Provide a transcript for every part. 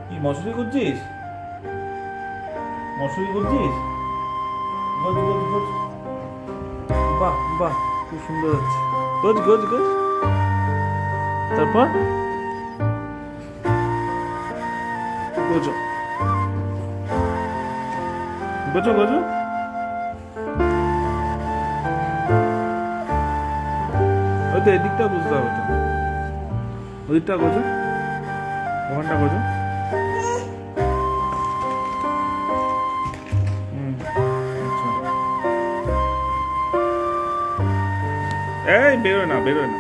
কি মশুরি করছিস? মশুরি করছিস? গোজ গোজ গোজ। বাহ বাহ, খুব সুন্দর হচ্ছে। গোজ গোজ গোজ। তারপর গোজো গোজো গোজো। ওই তো এদিকটা বুঝতে হবে তো, ওদিকটা গোজো, ওখানটা গোজো। আচ্ছা, এই বেরোয় না, বেরোয় না,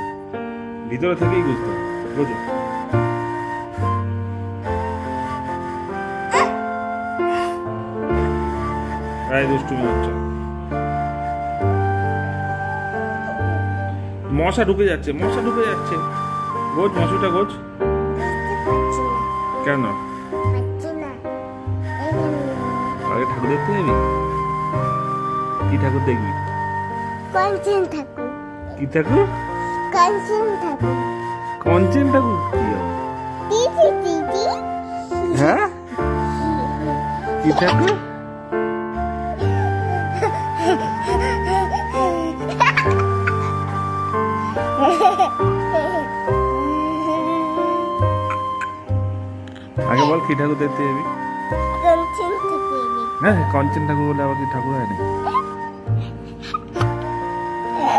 ভিতরে থেকেই বুঝতে হবে। গোজো। দুষ্টুমি হচ্ছে, মশা ঢুকে যাচ্ছে, মশা ঢুকে যাচ্ছে। গোজ, মশুটা গোজ। কেন? আগে ঠাকুর দেখতে যাবি? কি ঠাকুর দেখবি? কি ঠাকুর? কঞ্চন ঠাকুর। হ্যাঁ, কি ঠাকুর? আগে বল কি ঠাকুর দেখতে যাবি? হ্যাঁ, কঞ্চন ঠাকুর বলে আবার কি ঠাকুর হয় না?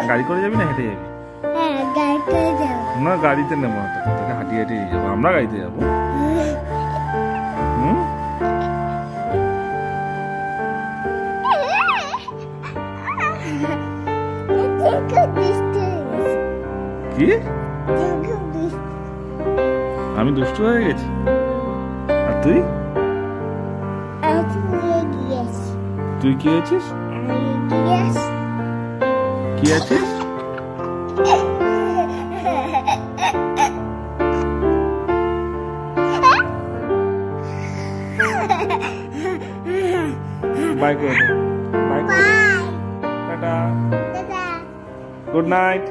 গাড়ি করে যাবি না হেঁটে যাবি? না, গাড়িতে নেবো, তোকে হাঁটিয়ে হাঁটিয়ে যাবো। আমরা গাড়িতে যাবো। কি? আমি দুষ্টু হয়ে গেছি? আর তুই? তুই কি আছিস? কি আছিস? বাই করে দে। বাই করে দে। টাটা। Good night.